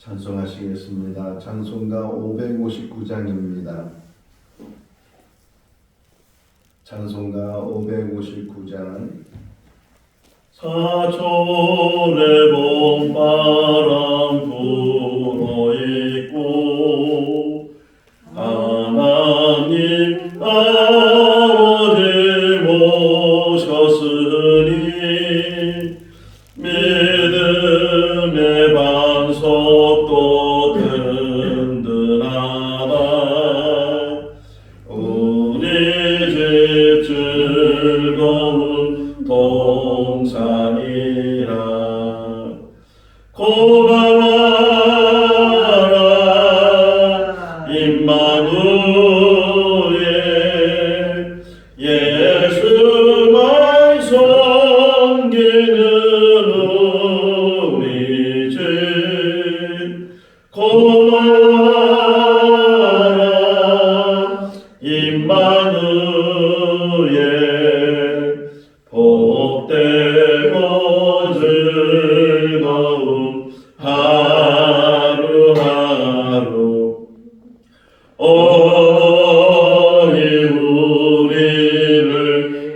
찬송하시겠습니다. 찬송가 559장입니다. 찬송가 559장. 사천의 봄바람 불어있고 하나님 아버지 모셨으니 믿음의 반석도 든든하다. 우리 집 즐거운 동산이라. 고마워라 임마누엘, 예수만 섬기는 우리 집. 고마워라 임마누엘, 복되고 즐거운 하루하루. 어이 우리를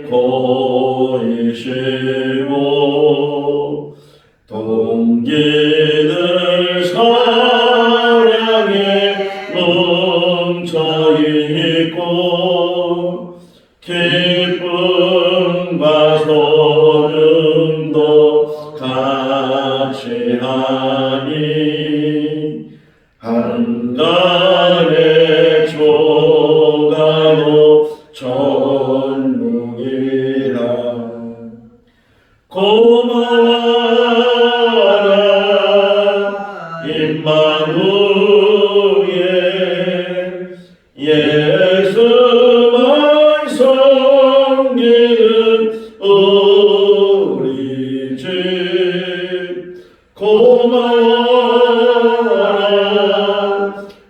고이시고 동기들 사랑에 뭉쳐있고 기쁨과 소름도 같이 하니 한간의 조가도 전무이라. 고마워라 임마누엘, 예수만 섬기는 우리 집. 고마워라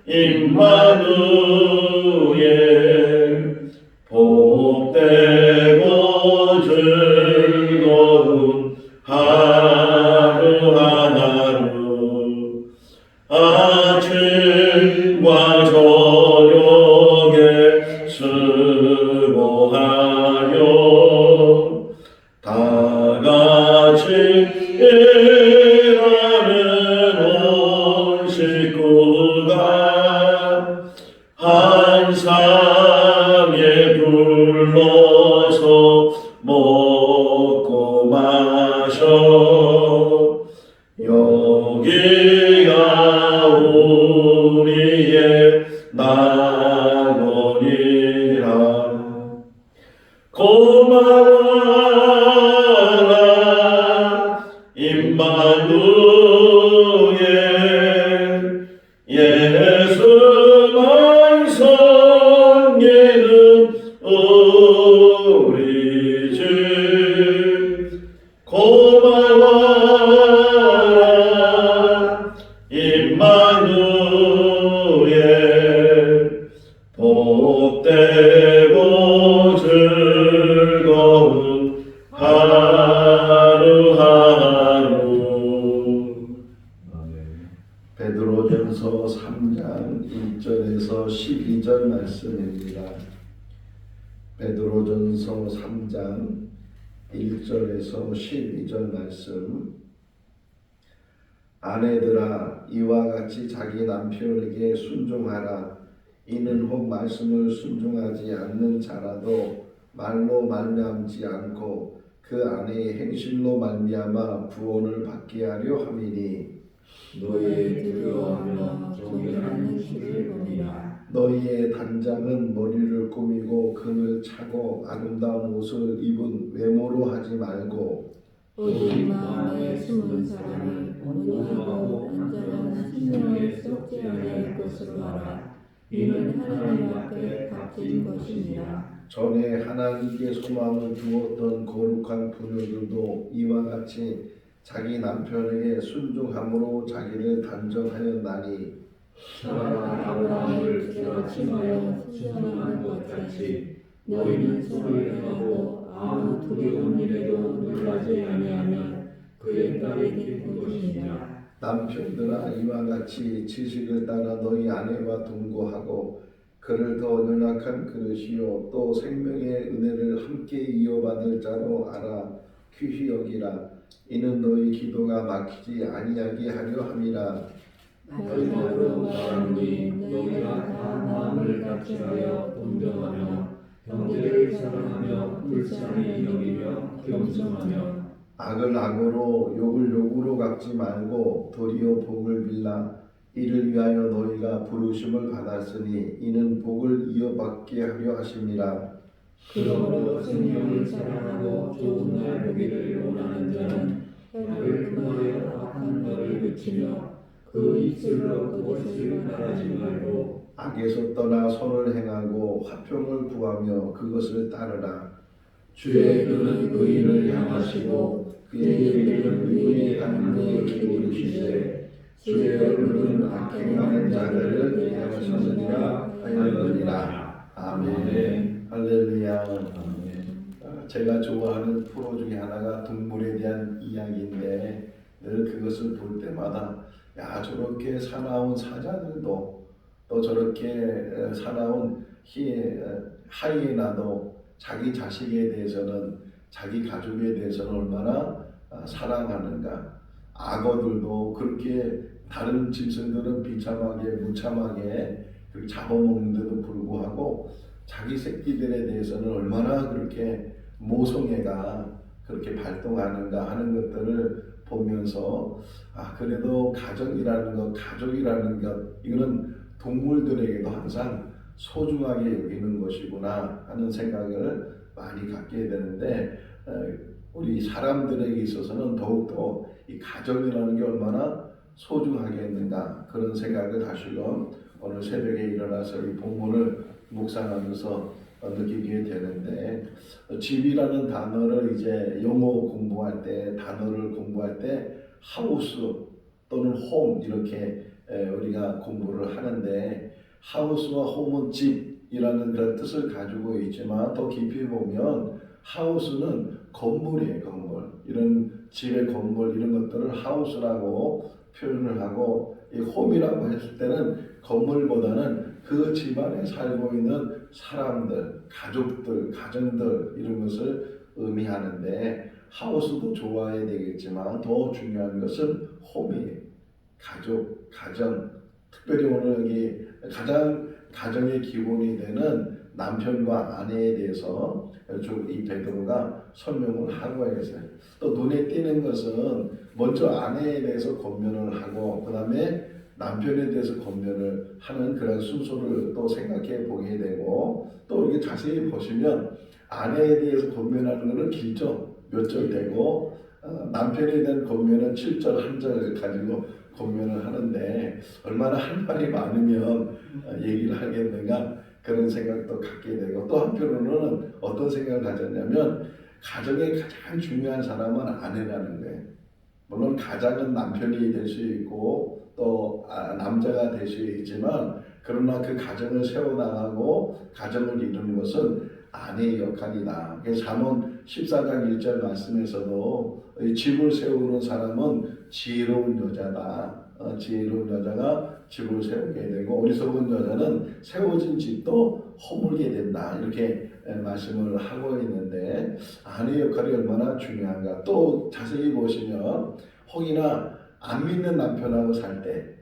임마누엘, 복되고 즐거운 하루하루. 아침과 저녁에 수고하여 다같이 일하는 온 식구가 한 상에 불러서 먹고 마셔. 여기가 우리의 낙원이라. 고마워라 임마누엘, 예수만 섬기는 우리 집. 고마워라 임마누엘, 복되고 즐거운 하루하루. 베드로전서 3장 1절에서 12절 말씀입니다. 베드로전서 3장 1절에서 12절 말씀. 아내들아, 이와 같이 자기 남편에게 순종하라. 이는 혹 말씀을 순종하지 않는 자라도 말로 말미암지 않고 그 아내의 행실로 말미암아 구원을 받게 하려 함이니, 너희의 두려워하며 존경하는 길을 보니라. 너희의 단장은 머리를 꾸미고 금을 차고 아름다운 옷을 입은 외모로 하지 말고 오직 마음에 숨은 사람을 온유하고 온전한 신령에 썩지 않을 것으로 하라. 이는 하나님 앞에 값진 것이니라. 전에 하나님께 소망을 두었던 거룩한 부녀들도 이와 같이 자기 남편에게 순종함으로 자기를 단정하였나니, 사라가 아브라함을 주여 칭하여 순종한 것 같이 너희는 손을 행하고 아무 두려운 일에도 놀라지 아니하면 그의 딸이 기쁜 것이니라. 남편들아 이와 같이 지식을 따라 너희 아내와 동거하고 그를 더 연약한 그릇이요 또 생명의 은혜를 함께 이어받을 자로 알아 귀히 여기라. 이는 너희 기도가 막히지 아니하게 하려 함이라. 마지막으로 말하노니 너희가 다 마음을 같이하여 동정하며 형제를 사랑하며 불쌍히 여기며 겸손하며 악을 악으로 욕을 욕으로 갚지 말고 도리어 복을 빌라. 이를 위하여 너희가 부르심을 받았으니 이는 복을 이어받게 하려 하심이라. 그러므로 생명을 사랑하고 좋은 날 보기를 원하는 자는 혀를 금하여 악한 말을 그치며 그 입술로 거짓을 말하지 말고 악에서 떠나 선을 행하고 화평을 구하며 그것을 따르라. 주의 눈은 의인을 향하시고 그의 길은 의인의 강구에 기울이시되 주의 얼굴은 악해 행하는 자들을 대하시느니라 하였느니라. 아멘. 할렐루야. 제가 좋아하는 프로 중에 하나가 동물에 대한 이야기인데 늘 그것을 볼 때마다 야 저렇게 사나운 사자들도 또 저렇게 사나운 하이에나도 자기 자식에 대해서는 자기 가족에 대해서는 얼마나 사랑하는가. 악어들도 그렇게 다른 짐승들은 비참하게 무참하게 그렇게 잡아먹는데도 불구하고 자기 새끼들에 대해서는 얼마나 그렇게 모성애가 그렇게 발동하는가 하는 것들을 보면서 그래도 가정이라는 것, 가족이라는 것 이거는 동물들에게도 항상 소중하게 여기는 것이구나 하는 생각을 많이 갖게 되는데 우리 사람들에게 있어서는 더욱더 이 가정이라는 게 얼마나 소중하겠는가 그런 생각을 다시금 오늘 새벽에 일어나서 이 본문을 묵상하면서 느끼게 되는데 집이라는 단어를 이제 영어 공부할 때 단어를 공부할 때 하우스 또는 홈 이렇게 우리가 공부를 하는데 하우스와 홈은 집이라는 그런 뜻을 가지고 있지만 더 깊이 보면 하우스는 건물이에요. 건물 이런 집의 건물 이런 것들을 하우스라고 표현을 하고 이 홈이라고 했을 때는 건물보다는 그 집안에 살고 있는 사람들, 가족들, 가정들 이런 것을 의미하는데 하우스도 좋아해야 되겠지만 더 중요한 것은 홈이에요. 가족, 가정 특별히 오늘 여기 가장 가정의 기본이 되는 남편과 아내에 대해서 이 베드로가 설명을 하고 있어요. 또 눈에 띄는 것은 먼저 아내에 대해서 권면을 하고 그 다음에 남편에 대해서 권면을 하는 그런 순서를 또 생각해 보게 되고 또 이렇게 자세히 보시면 아내에 대해서 권면하는 것은 길죠. 몇 절 되고 남편에 대한 권면은 7절 한 절 가지고 권면을 하는데 얼마나 할 말이 많으면 얘기를 하겠는가 그런 생각도 갖게 되고 또 한편으로는 어떤 생각을 가졌냐면 가정의 가장 중요한 사람은 아내라는 거예요. 물론 가장은 남편이 될 수 있고 또 남자가 될 수 있지만 그러나 그 가정을 세워나가고 가정을 이루는 것은 아내의 역할이다. 그래서 잠언 14장 1절 말씀에서도 집을 세우는 사람은 지혜로운 여자다. 지혜로운 여자가 집을 세우게 되고 어리석은 여자는 세워진 집도 허물게 된다. 이렇게 말씀을 하고 있는데 아내의 역할이 얼마나 중요한가. 또 자세히 보시면 혹이나 안 믿는 남편하고 살 때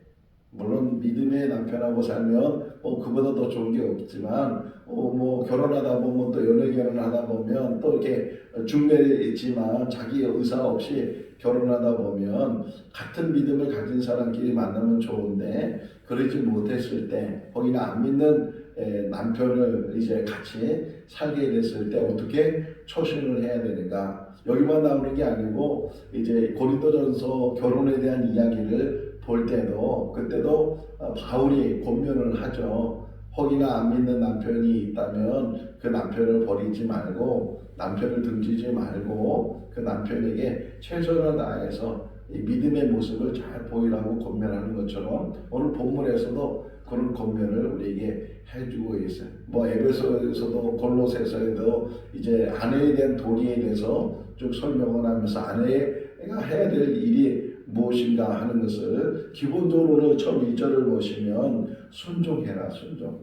물론 믿음의 남편하고 살면 그보다 더 좋은 게 없지만 결혼하다 보면 또 연애 결혼하다 보면 또 이렇게 중매지만 자기 의사 없이 결혼하다 보면 같은 믿음을 가진 사람끼리 만나면 좋은데 그러지 못했을 때 혹이나 안 믿는 남편을 이제 같이 살게 됐을 때 어떻게 처신을 해야 되는가. 여기만 나오는 게 아니고 이제 고린도전서 결혼에 대한 이야기를 볼 때도 그때도 바울이 권면을 하죠. 혹이나 안 믿는 남편이 있다면 그 남편을 버리지 말고 남편을 등지지 말고 그 남편에게 최선을 다해서 이 믿음의 모습을 잘 보이라고 권면하는 것처럼 오늘 본문에서도 그런 권면을 우리에게 해주고 있어요. 에베소에서도 골로새서에도 이제 아내에 대한 도리에 대해서 쭉 설명을 하면서 아내가 해야 될 일이 무엇인가 하는 것을 기본적으로 처음 2절을 보시면 순종해라, 순종.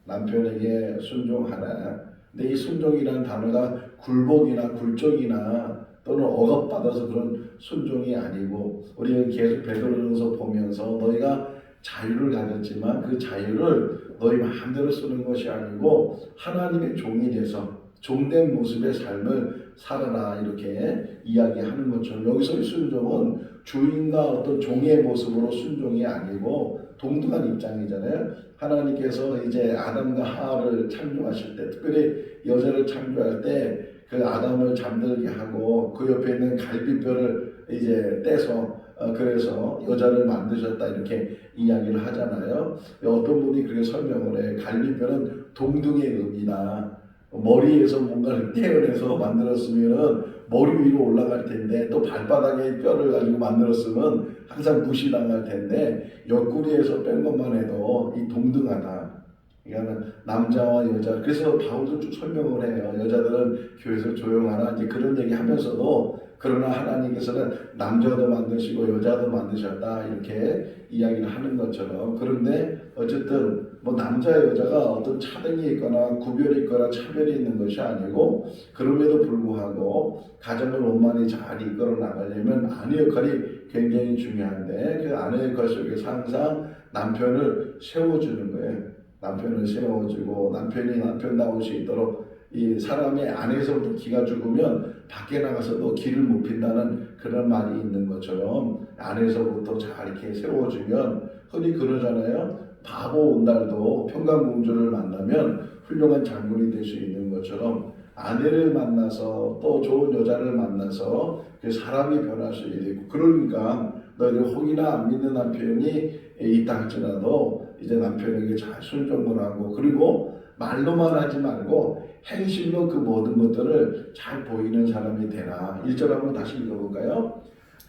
남편에게 순종하라. 근데 이 순종이라는 단어가 굴복이나 굴종이나 또는 억압받아서 그런 순종이 아니고, 우리는 계속 베드로전서 보면서 너희가 자유를 가졌지만 그 자유를 너희 마음대로 쓰는 것이 아니고 하나님의 종이 돼서 종된 모습의 삶을 살아라, 이렇게 이야기하는 것처럼 여기서의 순종은 주인과 어떤 종의 모습으로 순종이 아니고 동등한 입장이잖아요. 하나님께서 이제 아담과 하와를 창조하실 때, 특별히 여자를 창조할 때 그 아담을 잠들게 하고 그 옆에 있는 갈비뼈를 이제 떼서 그래서 여자를 만드셨다, 이렇게 이야기를 하잖아요. 어떤 분이 그렇게 설명을 해. 갈비뼈는 동등의 의미나 머리에서 뭔가를 떼어내서 만들었으면 머리 위로 올라갈 텐데, 또 발바닥에 뼈를 가지고 만들었으면 항상 무시당할 텐데 옆구리에서 뺀 것만 해도 이 동등하다. 그러니까 남자와 여자, 그래서 바울도 쭉 설명을 해요. 여자들은 교회에서 조용하라, 이제 그런 얘기 하면서도 그러나 하나님께서는 남자도 만드시고 여자도 만드셨다, 이렇게 이야기를 하는 것처럼. 그런데 어쨌든 뭐 남자 여자가 어떤 차등이 있거나 구별이 있거나 차별이 있는 것이 아니고, 그럼에도 불구하고 가정을 원만히 잘 이끌어 나가려면 아내 역할이 굉장히 중요한데, 그 아내 역할 속에서 항상 남편을 세워주는 거예요. 남편을 세워주고 남편이 남편다울 수 있도록, 이 사람의 안에서부터 기가 죽으면 밖에 나가서도 기를 못 핀다는 그런 말이 있는 것처럼 안에서부터 잘 이렇게 세워주면, 흔히 그러잖아요. 바보 온달도 평강공주를 만나면 훌륭한 장군이 될 수 있는 것처럼 아내를 만나서 또 좋은 여자를 만나서 그 사람이 변할 수 있고, 그러니까 너희들 혹이나 안 믿는 남편이 있다 할지라도 이제 남편에게 잘 순종을 하고, 그리고 말로만 하지 말고 행실로 그 모든 것들을 잘 보이는 사람이 되라. 1절 한번 다시 읽어볼까요?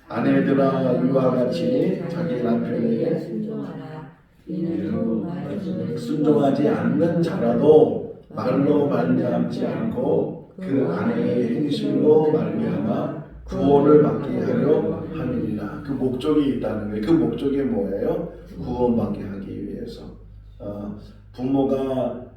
아내들아 이와 같이 자기 남편에게 순종하라. 이는 말씀을 순종하지 않는 자라도 말로 말미암지 않고 그 아내의 행실로 말미암아 구원을 받게 하려 함이니라. 그 목적이 있다는 거예요. 그 목적이 뭐예요? 구원받게 하기 위해서. 부모가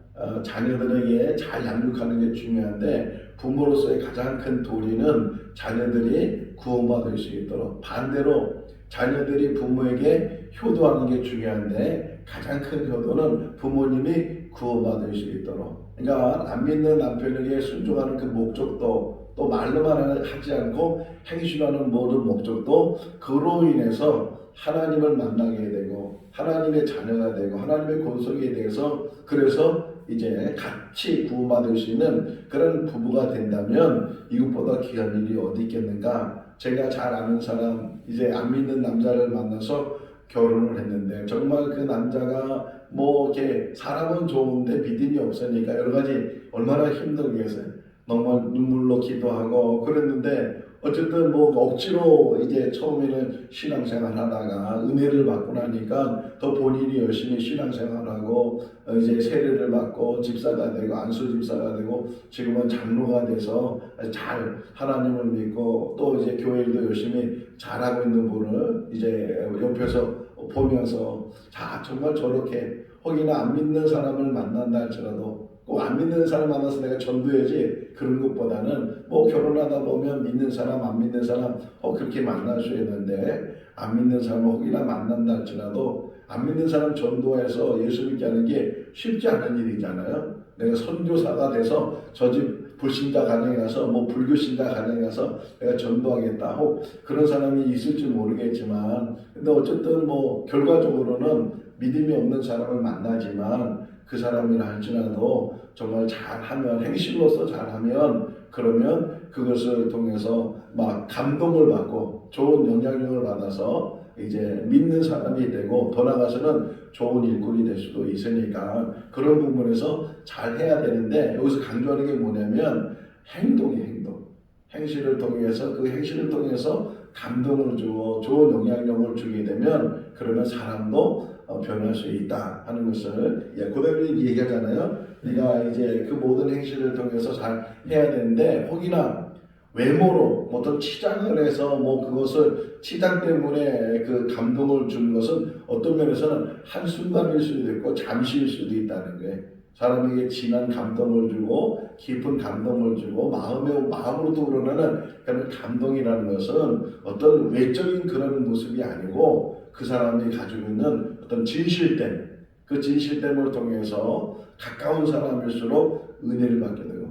자녀들에게 잘 양육하는 게 중요한데, 부모로서의 가장 큰 도리는 자녀들이 구원받을 수 있도록, 반대로 자녀들이 부모에게 효도하는 게 중요한데 가장 큰 효도는 부모님이 구원받을 수 있도록. 그러니까 안 믿는 남편에게 순종하는 그 목적도, 또 말로만 하지 않고 행실하는 모든 목적도, 그로 인해서 하나님을 만나게 되고 하나님의 자녀가 되고 하나님의 권속에 대해서, 그래서 이제 같이 구원받을 수 있는 그런 부부가 된다면 이것보다 귀한 일이 어디 있겠는가. 제가 잘 아는 사람, 이제 안 믿는 남자를 만나서 결혼을 했는데, 정말 그 남자가 뭐 이렇게 사람은 좋은데 믿음이 없으니까 여러 가지 얼마나 힘들겠어요. 정말 눈물로 기도하고 그랬는데, 어쨌든 뭐 억지로 이제 처음에는 신앙생활 하다가 은혜를 받고 나니까 더 본인이 열심히 신앙생활하고 이제 세례를 받고 집사가 되고 안수 집사가 되고 지금은 장로가 돼서 잘 하나님을 믿고 또 이제 교회일도 열심히 잘하고 있는 분을 이제 옆에서 보면서, 자, 정말 저렇게 혹이나 안 믿는 사람을 만난다 할지라도 꼭 안 믿는 사람 만나서 내가 전도해야지, 그런 것보다는 뭐 결혼하다 보면 믿는 사람 안 믿는 사람 그렇게 만날 수 있는데, 안 믿는 사람 혹이나 만난다 할지라도 안 믿는 사람 전도해서 예수 믿게 하는 게 쉽지 않은 일이잖아요. 내가 선교사가 돼서 저 집 불신자 가정에 가서 뭐 불교신자 가정에 가서 내가 전도하겠다, 혹 그런 사람이 있을지 모르겠지만, 근데 어쨌든 뭐 결과적으로는 믿음이 없는 사람을 만나지만 그 사람이라 할지라도 정말 잘하면, 행실로서 잘하면, 그러면 그것을 통해서 막 감동을 받고 좋은 영향력을 받아서 이제 믿는 사람이 되고 더 나아가서는 좋은 일꾼이 될 수도 있으니까 그런 부분에서 잘 해야 되는데, 여기서 강조하는 게 뭐냐면 행동이에요. 행동. 행실을 통해서, 그 행실을 통해서 감동을 주고 좋은 영향력을 주게 되면 그러면 사람도 변할 수 있다 하는 것을 고대로 얘기하잖아요. 네가 이제 그 모든 행실을 통해서 잘 해야 되는데, 혹이나 외모로 어떤 치장을 해서 뭐 그것을 치장 때문에 그 감동을 주는 것은 어떤 면에서는 한순간일 수도 있고 잠시일 수도 있다는 거예요. 사람에게 진한 감동을 주고 깊은 감동을 주고 마음으로도 우러나는 그런 감동이라는 것은 어떤 외적인 그런 모습이 아니고 그 사람이 가지고 있는 어떤 진실됨, 그 진실됨을 통해서 가까운 사람일수록 은혜를 받게 되고,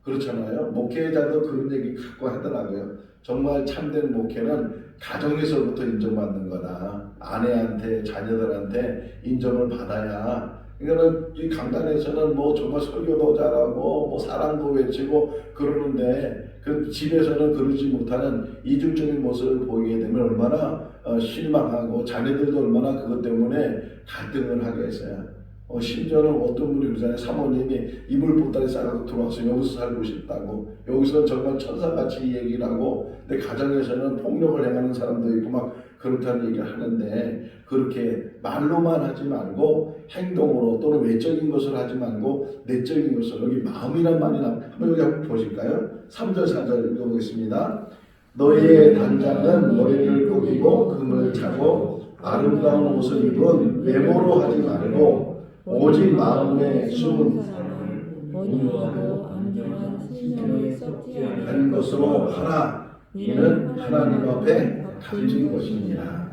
그렇잖아요. 목회자도 그런 얘기 갖고 하더라고요. 정말 참된 목회는 가정에서부터 인정받는 거다. 아내한테, 자녀들한테 인정을 받아야. 그러니까 이 강단에서는 뭐 정말 설교도 잘하고 뭐 사랑도 외치고 그러는데 그 집에서는 그러지 못하는 이중적인 모습을 보이게 되면 얼마나 실망하고 자녀들도 얼마나 그것 때문에 갈등을 하겠어요. 심지어는 어떤 분이 그러잖아요. 사모님이 이불 보따리 싸고 들어와서 여기서 살고 싶다고. 여기서는 정말 천사같이 얘기를 하고, 근데 가정에서는 폭력을 행하는 사람도 있고 막 그렇다는 얘기를 하는데, 그렇게 말로만 하지 말고 행동으로 또는 외적인 것을 하지 말고 내적인 것을, 여기 마음이란 말이 한번 여기 한번 보실까요? 3절 4절 읽어보겠습니다. 너희의 단장은 머리를 꾸미고 금을 차고 아름다운 옷을 입은 외모로 하지 말고 오직 마음에 숨은 사랑을 온유하고 안정한 신령을 썩지 않은 것으로 하라. 이는 하나님 앞에 값진 것입니다.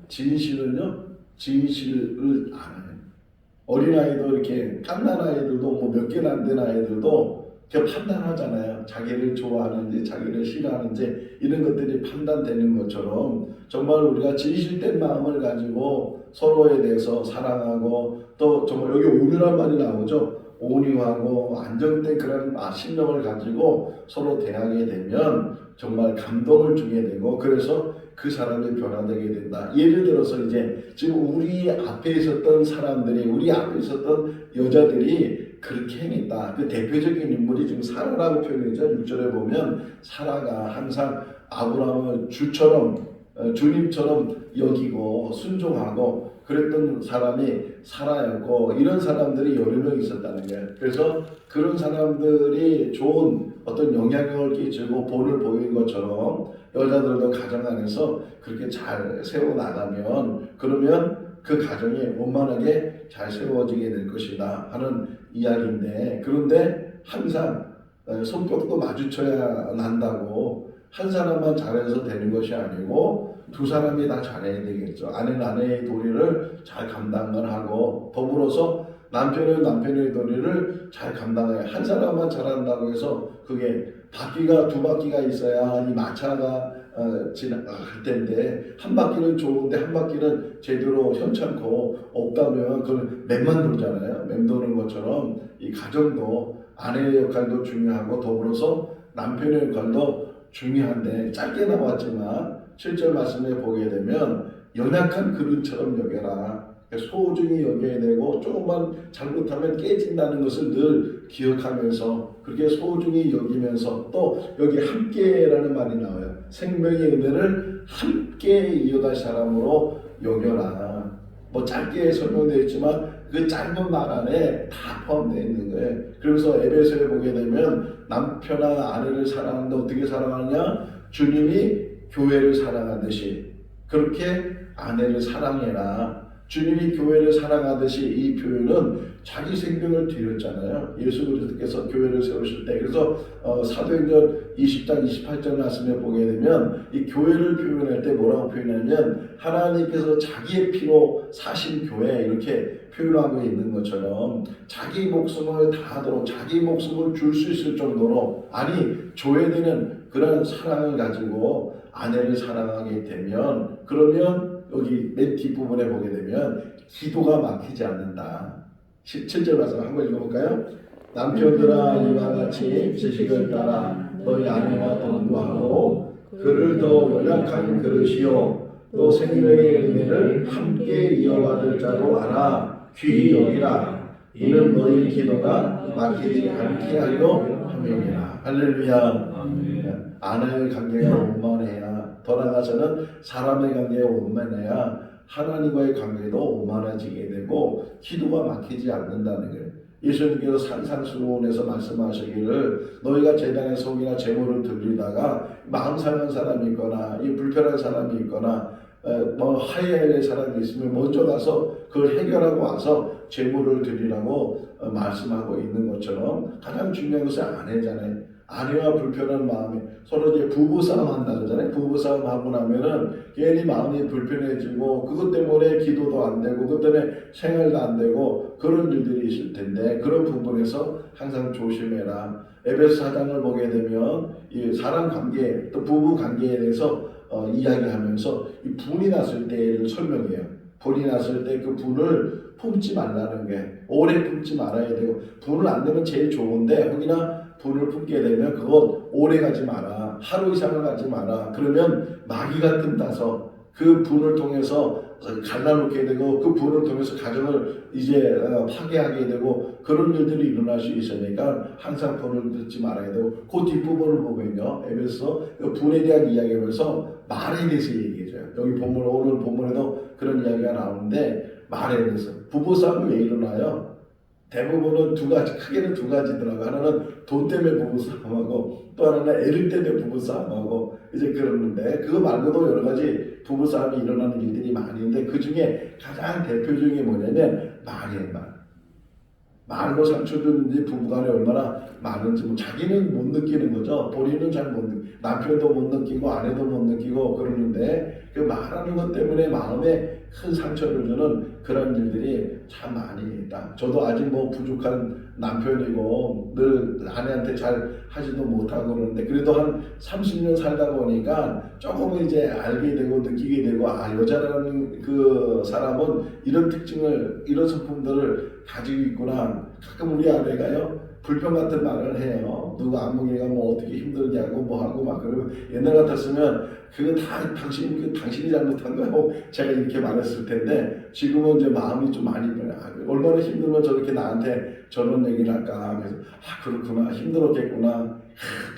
진실은요, 진실을 알아요. 어린아이도 이렇게 갓난아이들도 뭐 몇 개나 안 된 아이들도 이렇게 판단하잖아요. 자기를 좋아하는지 자기를 싫어하는지 이런 것들이 판단되는 것처럼 정말 우리가 진실된 마음을 가지고 서로에 대해서 사랑하고, 또 정말 여기 온유란 말이 나오죠. 온유하고 안정된 그런 신념을 가지고 서로 대하게 되면 정말 감동을 주게 되고, 그래서 그 사람이 변화되게 된다. 예를 들어서 이제 지금 우리 앞에 있었던 사람들이, 우리 앞에 있었던 여자들이 그렇게 행했다. 그 대표적인 인물이 지금 사라라고 표현했죠. 6절에 보면 사라가 항상 아브라함을 주님처럼 여기고 순종하고 그랬던 사람이 사라였고, 이런 사람들이 여러 명 있었다는 거예요. 그래서 그런 사람들이 좋은 어떤 영향력을 끼치고 본을 보이는 것처럼 여자들도 가정 안에서 그렇게 잘 세워나가면, 그러면 그 가정이 원만하게 잘 세워지게 될 것이다 하는 이야기인데, 그런데 항상 성격도 마주쳐야 난다고 한 사람만 잘해서 되는 것이 아니고 두 사람이 다 잘해야 되겠죠. 아내는 아내의 도리를 잘 감당을 하고, 더불어서 남편은 남편의 도리를 잘 감당해야. 한 사람만 잘한다고 해서 그게 두 바퀴가 있어야 이 마차가 지나갈 텐데, 한 바퀴는 좋은데 한 바퀴는 제대로 현찮고 없다면 그건 맴만 돌잖아요. 맴도는 것처럼 이 가정도 아내의 역할도 중요하고 더불어서 남편의 역할도 중요한데, 짧게 나왔지만 7절 말씀에 보게 되면 연약한 그릇처럼 여겨라. 소중히 여겨야 되고, 조금만 잘못하면 깨진다는 것을 늘 기억하면서 그렇게 소중히 여기면서, 또 여기 함께라는 말이 나와요. 생명의 은혜를 함께 이어갈 사람으로 여겨라. 뭐 짧게 설명되어 있지만 그 짧은 말 안에 다 포함되어 있는 거예요. 그래서 에베소에 보게 되면 남편아 아내를 사랑하는데 어떻게 사랑하느냐? 주님이 교회를 사랑하듯이 그렇게 아내를 사랑해라. 주님이 교회를 사랑하듯이, 이 표현은 자기 생명을 드렸잖아요. 예수 그리스도께서 교회를 세우실 때. 그래서 사도행전 20장 28절 말씀에 보게 되면 이 교회를 표현할 때 뭐라고 표현하냐면 하나님께서 자기의 피로 사신 교회, 이렇게 표현하고 있는 것처럼 자기 목숨을 다하도록 자기 목숨을 줄 수 있을 정도로, 아니 조회되는 그런 사랑을 가지고 아내를 사랑하게 되면, 그러면 여기 맨 뒷부분에 보게 되면 기도가 막히지 않는다. 17절 말씀 한번 읽어볼까요? 남편들아 이와 같이 지식을 따라 너희 아내와 동거하고 그를 더 연약한 그릇이요 또 생명의 은혜를 함께 이어받을 자로 알아. 귀히 여기라. 이는 너희 기도가 막히지 않게 하려 함이니라. 할렐루야. 아내의 관계가 원만해야, 더 나아가서는 사람의 관계가 원만해야 하나님과의 관계도 원만해지게 되고 기도가 막히지 않는다는 거예요. 예수님께서 산상수훈에서 말씀하시기를 너희가 제단에 속이나 제물을 드리다가 마음 상한 사람이 있거나 이 불편한 사람이 있거나 뭐 하야할 사람이 있으면 먼저 가서 그걸 해결하고 와서 제물을 드리라고 말씀하고 있는 것처럼 가장 중요한 것은 아내잖아요. 아내와 불편한 마음이 서로 이제 부부싸움 한다 그러잖아요. 부부싸움 하고 나면은 괜히 마음이 불편해지고 그것 때문에 기도도 안 되고 그것 때문에 생활도 안 되고 그런 일들이 있을 텐데 그런 부분에서 항상 조심해라. 에베소 4장을 보게 되면 이 사람 관계 또 부부 관계에 대해서 이야기하면서 이 분이 났을 때를 설명해요. 분이 났을 때 그 분을 품지 말라는 게 오래 품지 말아야 되고 분을 안 내면 제일 좋은데 혹이나 분을 품게 되면 그것 오래 가지 마라. 하루 이상을 가지 마라. 그러면 마귀가 뜬다서 그 분을 통해서 갈라놓게 되고 그 분을 통해서 가정을 이제 파괴하게 되고 그런 일들이 일어날 수 있으니까 항상 분을 듣지 말아야 되고 그 뒷부분을 보면요. 에베소 그 분에 대한 이야기하면서 말에 대해서 얘기해줘요. 여기 본문 오늘 본문에도 그런 이야기가 나오는데 말에 대해서 부부싸움이 왜 일어나요? 대부분은 두 가지, 크게는 두 가지더라고요. 하나는 돈 때문에 부부싸움하고 또 하나는 애를 때문에 부부싸움하고 이제 그러는데 그거 말고도 여러 가지 부부싸움이 일어나는 일들이 많이 있는데 그 중에 가장 대표적인 게 뭐냐면 말이에요. 말로 상처 주는지 부부간에 얼마나 많은지 뭐 자기는 못 느끼는 거죠. 본인은 잘 못 느끼고 남편도 못 느끼고 아내도 못 느끼고 그러는데 그 말하는 것 때문에 마음에 큰 상처를 주는 그런 일들이 참 많이 있다. 저도 아직 뭐 부족한 남편이고 늘 아내한테 잘 하지도 못하고 그러는데 그래도 한 30년 살다 보니까 조금 이제 알게 되고 느끼게 되고 아 여자라는 그 사람은 이런 특징을 이런 성품들을 가지고 있구나. 가끔 우리 아내가요 불평 같은 말을 해요. 누가 안무개가 뭐 어떻게 힘들게 하고 뭐 하고 막 그러면 옛날 같았으면 그거 다 당신이 잘못한 거고 제가 이렇게 말했을 텐데 지금은 이제 마음이 좀 많이 변해. 얼마나 힘들면 저렇게 나한테 저런 얘기를 할까 하면서 아 그렇구나 힘들었겠구나.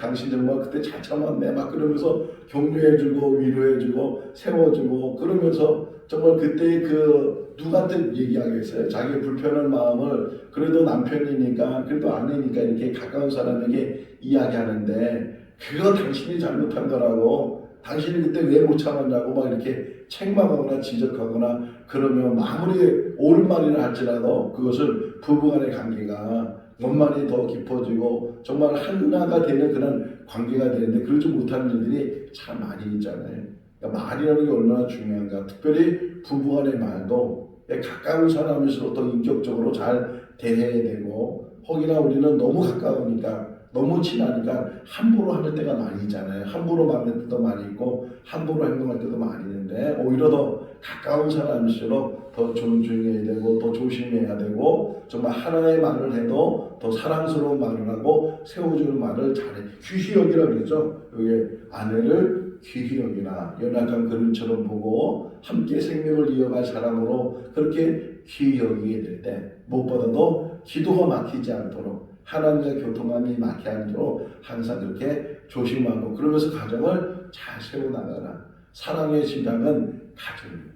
당신 정말 그때 잘 참았네 막 그러면서 격려해주고 위로해주고 세워주고 그러면서 정말 그때 그 누구한테 얘기하겠어요. 자기 불편한 마음을 그래도 남편이니까 그래도 아내니까 이렇게 가까운 사람에게 이야기하는데 그거 당신이 잘못한 거라고 당신이 그때 왜 못 참았냐고 막 이렇게 책망하거나 지적하거나 그러면 아무리 옳은 말이라 할지라도 그것을 부부간의 관계가 원만히 더 깊어지고 정말 하나가 되는 그런 관계가 되는데 그러지 못하는 일들이 참 많이 있잖아요. 그러니까 말이라는 게 얼마나 중요한가. 특별히 부부간의 말도 가까운 사람일수록 더 인격적으로 잘 대해야 되고 혹이나 우리는 너무 가까우니까 너무 친하니까 함부로 하는 때가 많이 있잖아요. 함부로 말할 때도 많이 있고 함부로 행동할 때도 많이 있는데 오히려 더 가까운 사람일수록 더 존중해야 되고 더 조심해야 되고 정말 하나의 말을 해도 더 사랑스러운 말을 하고 세워주는 말을 잘해. 귀히 여기라고 그러죠. 여기 아내를 귀히 여기나 연약한 그림처럼 보고 함께 생명을 이어갈 사람으로 그렇게 귀히 여기게 될 때 무엇보다도 기도가 막히지 않도록 하나님과 교통함이 막히지 않도록 항상 그렇게 조심하고 그러면서 가정을 잘 세워나가라. 사랑의 시작은 가정입니다.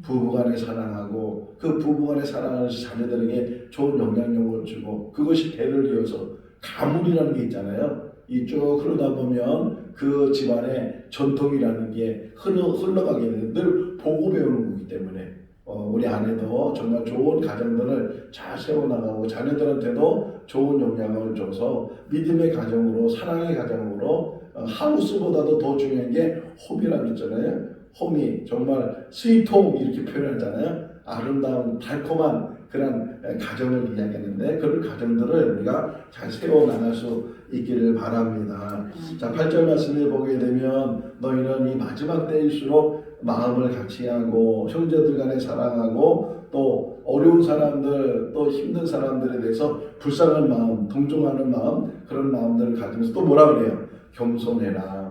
부부간에 사랑하고 그 부부간에 사랑하는 자녀들에게 좋은 영향력을 주고 그것이 대를 이어서 가문이라는 게 있잖아요. 이쪽 흐르다 보면 그 집안의 전통이라는 게 흘러가게 되는 늘 보고 배우는 거기 때문에 우리 아내도 정말 좋은 가정들을 잘 세워나가고 자녀들한테도 좋은 영향을 줘서 믿음의 가정으로 사랑의 가정으로 하우스보다도 더 중요한 게 홈이라고 있잖아요. 홈이 정말 스위트홈 이렇게 표현하잖아요. 아름다운 달콤한 그런 가정을 이야기하는데 그런 가정들을 우리가 잘 세워나갈 수 있기를 바랍니다. 자, 8절 말씀을 보게 되면 너희는 이 마지막 때일수록 마음을 같이하고 형제들 간에 사랑하고 또 어려운 사람들 또 힘든 사람들에 대해서 불쌍한 마음, 동정하는 마음 그런 마음들을 가지면서 또 뭐라 그래요? 겸손해라.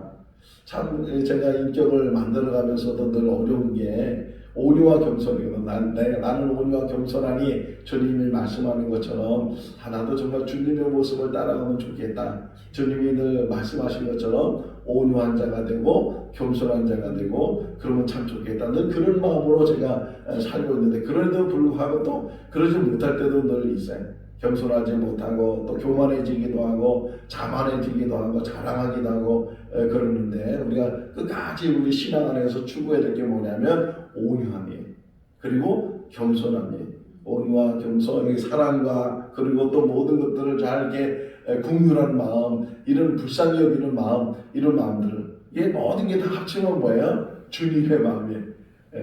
참 제가 인격을 만들어가면서도 늘 어려운 게 온유와 겸손이거든. 나는 온유와 겸손하니 주님이 말씀하는 것처럼 나도 정말 주님의 모습을 따라가면 좋겠다. 주님이 늘 말씀하신 것처럼 온유한 자가 되고 겸손한 자가 되고 그러면 참 좋겠다. 늘 그런 마음으로 제가 살고 있는데 그런데도 불구하고 또 그러지 못할 때도 늘 있어요. 겸손하지 못하고 또 교만해지기도 하고 자만해지기도 하고 자랑하기도 하고 그러는데 우리가 끝까지 우리 신앙 안에서 추구해야 될 게 뭐냐면 온유함이에요. 그리고 겸손함이에요. 온유와 겸손, 사랑과 그리고 또 모든 것들을 잘 이렇게 국률한 마음, 이런 불쌍히 여기는 마음, 이런 마음들을 이게 모든 게 다 합치면 뭐예요? 주님의 마음이에요.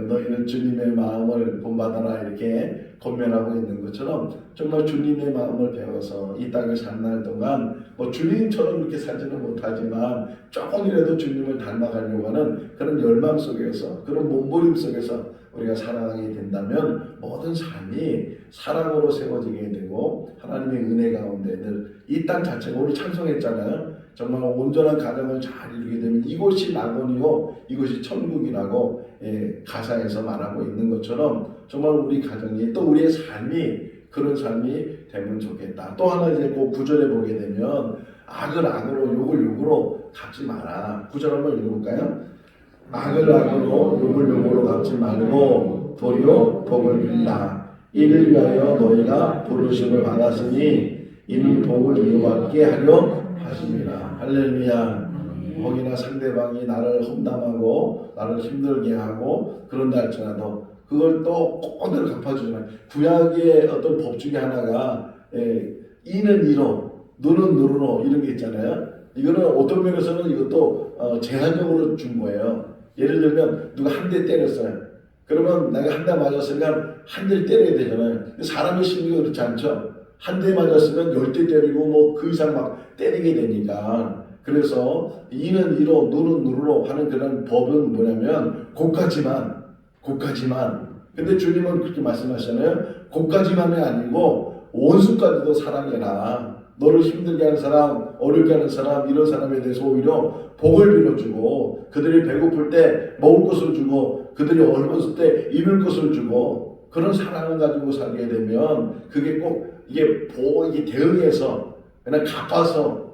너희는 주님의 마음을 본받아라 이렇게 권면하고 있는 것처럼 정말 주님의 마음을 배워서 이 땅에 산 날 동안 뭐 주님처럼 이렇게 살지는 못하지만 조금이라도 주님을 닮아가려고 하는 그런 열망 속에서 그런 몸부림 속에서 우리가 살아가게 된다면 모든 삶이 사랑으로 세워지게 되고 하나님의 은혜 가운데 늘 이 땅 자체가 오늘 찬송했잖아요. 정말 온전한 가정을 잘 이루게 되면 이곳이 낙원이고 이곳이 천국이라고 가사에서 말하고 있는 것처럼 정말 우리 가정이 또 우리의 삶이 그런 삶이 되면 좋겠다. 또 하나 이제 그 구절에 보게 되면 악을 악으로 욕을 욕으로 갚지 마라. 구절 한번 읽어볼까요? 악을 악으로 욕을 욕으로 갚지 말고 도리어 복을 빌라. 이를 위하여 너희가 부르심을 받았으니 이는 복을 이루받게 하려 하심이라. 할렐루야. 혹이나 상대방이 나를 험담하고 나를 힘들게 하고 그런다 할지라도 그걸 또 꼭 갚아주잖아요. 구약의 어떤 법 중에 하나가 이는 이로 누는 누르로 이런 게 있잖아요. 이거는 어떤 면에서는 이것도 제한적으로 준 거예요. 예를 들면 누가 한 대 때렸어요. 그러면 내가 한 대 맞았으니까 한 대 때려야 되잖아요. 사람의 심리가 그렇지 않죠. 한 대 맞았으면 10대 때리고 뭐 그 이상 막 때리게 되니까. 그래서 이는 이로 누는 누르로 하는 그런 법은 뭐냐면 고까지만. 근데 주님은 그렇게 말씀하시잖아요. 고까지만이 아니고 원수까지도 사랑해라. 너를 힘들게 하는 사람, 어렵게 하는 사람, 이런 사람에 대해서 오히려 복을 빌어주고 그들이 배고플 때 먹을 것을 주고 그들이 얼었을 때 입을 것을 주고 그런 사랑을 가지고 살게 되면 그게 꼭 이게 이게 대응해서 그냥 갚아서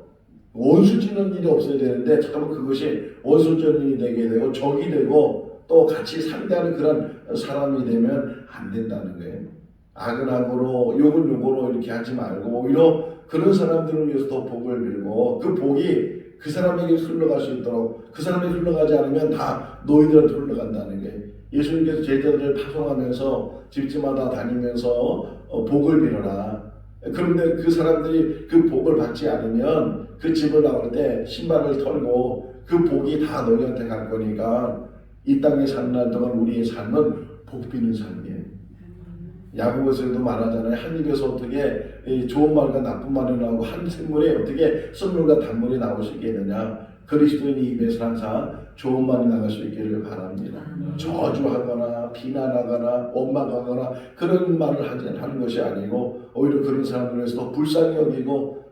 원수 짓는 일이 없어야 되는데 잠깐만 그것이 원수 짓는 일이 되게 되고 적이 되고 또 같이 상대하는 그런 사람이 되면 안 된다는 거예요. 악은 악으로 욕은 욕으로 이렇게 하지 말고 오히려 그런 사람들을 위해서 더 복을 빌고 그 복이 그 사람에게 흘러갈 수 있도록 그 사람에게 흘러가지 않으면 다 너희들한테 흘러간다는 게 예수님께서 제자들을 파송하면서 집집마다 다니면서 복을 빌어라. 그런데 그 사람들이 그 복을 받지 않으면 그 집을 나올 때 신발을 털고 그 복이 다 너희한테 갈 거니까 이 땅에 사는 날 동안 우리의 삶은 복 비는 삶이에요. 야고보서에도 말하잖아요. 한 입에서 어떻게 좋은 말과 나쁜 말이 나오고 한 생물에 어떻게 썰물과 단물이 나올 수 있겠느냐. 그리스도인의 입에서 항상 좋은 말이 나갈 수 있기를 바랍니다. 저주하거나 비난하거나 원망하거나 그런 말을 하는 것이 아니고 오히려 그런 사람들을 위해서 더 불쌍히 여기고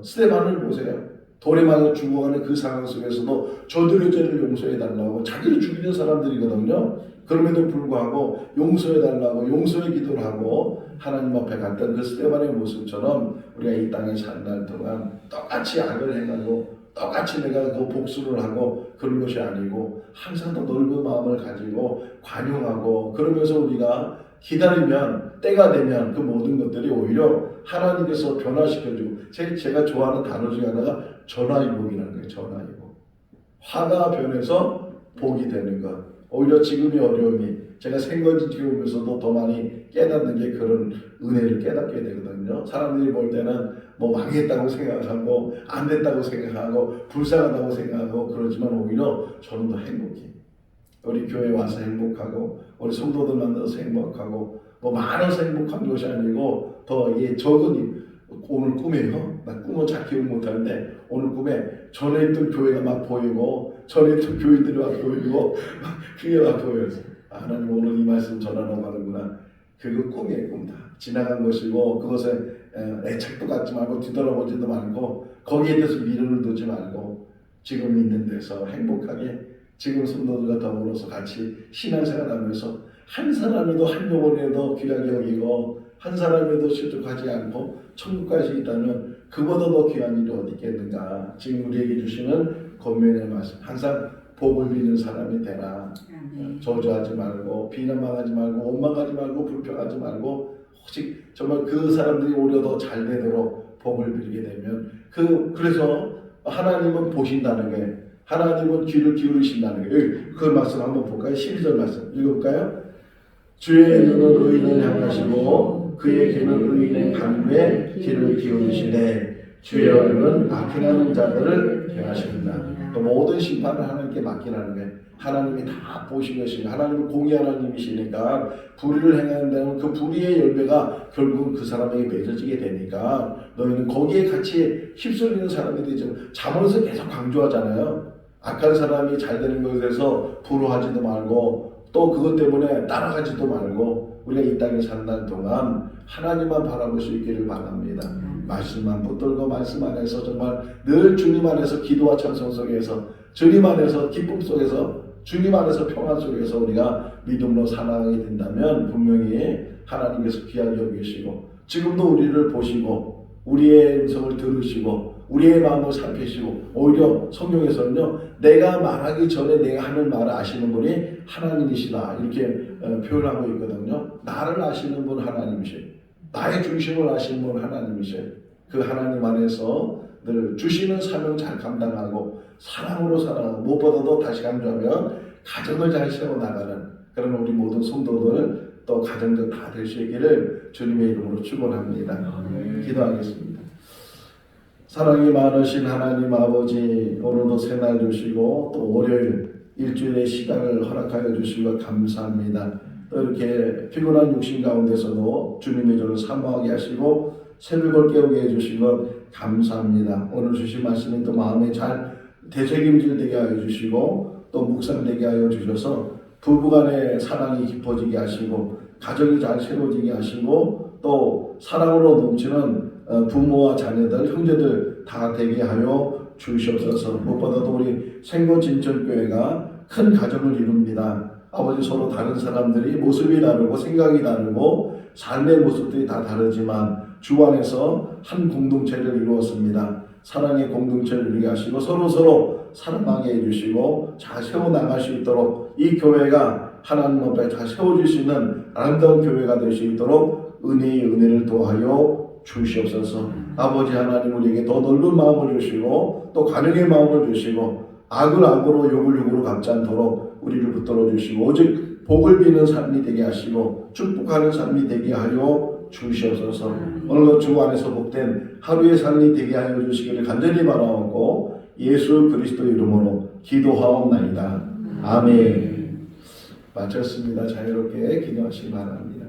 스데반을 보세요. 돌에 맞아 죽어가는 그 상황 속에서도 저들의 죄를 용서해달라고 자기를 죽이는 사람들이거든요. 그럼에도 불구하고 용서해달라고 용서의 기도를 하고 하나님 앞에 갔던 그 스데반의 모습처럼 우리가 이 땅에 사는 날 동안 똑같이 악을 행하고 똑같이 내가 그 복수를 하고 그런 것이 아니고 항상 더 넓은 마음을 가지고 관용하고 그러면서 우리가 기다리면 때가 되면 그 모든 것들이 오히려 하나님께서 변화시켜주고 제가 좋아하는 단어 중에 하나가 전화위복이라는 거예요. 전화위복. 화가 변해서 복이 되는 것. 오히려 지금의 어려움이 제가 생각을 지켜보면서도 더 많이 깨닫는 게 그런 은혜를 깨닫게 되거든요. 사람들이 볼 때는 뭐 망했다고 생각하고 안 됐다고 생각하고 불쌍하다고 생각하고 그러지만 오히려 저는 더 행복해요. 우리 교회 와서 행복하고 우리 성도들 만나서 행복하고 뭐 많아서 행복한 것이 아니고 더 적은 오늘 꿈이에요. 나 꿈은 잘 기억 못하는데 오늘 꿈에 전에 있던 교회가 막 보이고 전에 있던 교인들이 막 보이고 그게 막 보여요. 하나님 오늘 이 말씀 전하라고 하는구나. 그거 꿈이에요. 꿈 다 지나간 것이고 그것에 애착도 갖지 말고 뒤돌아보지도 말고 거기에 대해서 미련을 두지 말고 지금 있는 데서 행복하게 지금 성도들과 더불어서 같이 신앙생활하면서 한 사람에도 한 영혼에도 귀하게 여기고 한 사람에도 실족하지 않고 천국까지 있다면 그보다 더 귀한 일이 어디 있겠는가. 지금 우리에게 주시는 권면의 말씀 항상 복을 비는 사람이 되라. 저주하지 말고 비난망하지 말고 원망하지 말고 불평하지 말고 오직 정말 그 사람들이 오히려 더 잘 되도록 복을 빌게 되면 그래서 하나님은 보신다는 게, 하나님은 귀를 기울이신다는 게, 그 말씀 한번 볼까요? 12절 말씀 읽어볼까요? 주의 눈은 의인을 향하시고 그의 귀는 의인의 간구에 귀를 기울이시되 주의 얼굴은 악행하는 자들을 대하십니다. 또 모든 심판을 하나님께 맡기라는 게, 하나님이 다 보신 것이니까, 하나님은 공의 하나님이시니까 불의를 행하는 데는 그 불의의 열매가 결국은 그 사람에게 맺어지게 되니까 너희는 거기에 같이 휩쓸리는 사람이 되죠. 잠언에서 계속 강조하잖아요. 악한 사람이 잘 되는 것에 대해서 부러워하지도 말고 또 그것 때문에 따라가지도 말고 우리가 이 땅에 산다는 동안 하나님만 바라볼 수 있기를 바랍니다. 말씀만 붙들고 말씀 안에서 정말 늘 주님 안에서 기도와 찬송 속에서, 주님 안에서 기쁨 속에서, 주님 안에서 평안 속에서 우리가 믿음으로 살아가게 된다면 분명히 하나님께서 귀하게 여기시고 지금도 우리를 보시고 우리의 음성을 들으시고 우리의 마음을 살피시고, 오히려 성경에서는요 내가 말하기 전에 내가 하는 말을 아시는 분이 하나님이시다 이렇게 표현하고 있거든요. 나를 아시는 분 하나님이시고 나의 중심을 아시는 분 하나님이시고 그 하나님 안에서 늘 주시는 사명 잘 감당하고 사랑으로 살아가고 무엇보다도 다시 강조하면 가정을 잘 세워나가는 그런 우리 모든 성도들 또 가정들 다 될 수 있기를 주님의 이름으로 축원합니다. 기도하겠습니다. 사랑이 많으신 하나님 아버지, 오늘도 새날 주시고 또 월요일 일주일의 시간을 허락하여 주시고 감사합니다. 또 이렇게 피곤한 육신 가운데서도 주님의 저를 사모하게 하시고 새벽을 깨우게 해주시고 감사합니다. 오늘 주신 말씀이 또 마음에 잘 되새김질되게 하여 주시고 또 묵상되게 하여 주셔서 부부간의 사랑이 깊어지게 하시고 가정이 잘 세워지게 하시고 또 사랑으로 넘치는 부모와 자녀들, 형제들 다 되게 하여 주시옵소서. 무엇보다도 우리 생고진천교회가 큰 가정을 이룹니다. 아버지, 서로 다른 사람들이 모습이 다르고 생각이 다르고 삶의 모습들이 다 다르지만 주 안에서 한 공동체를 이루었습니다. 사랑의 공동체를 이루게 하시고 서로 사랑하게 해주시고 잘 세워나갈 수 있도록 이 교회가 하나님 앞에 잘 세워주시는 아름다운 교회가 될 수 있도록 은혜의 은혜를 도하여 주시옵소서. 아버지 하나님, 우리에게 더 넓은 마음을 주시고 또 가능의 마음을 주시고 악을 악으로 욕을 욕으로 갚지 않도록 우리를 붙들어 주시고 오직 복을 비는 삶이 되게 하시고 축복하는 삶이 되게 하여 주시옵소서. 오늘도 주 안에서 복된 하루의 삶이 되게 하여 주시기를 간절히 바라옵고 예수 그리스도 이름으로 기도하옵나이다. 아멘. 마쳤습니다. 자유롭게 기도하시기 바랍니다.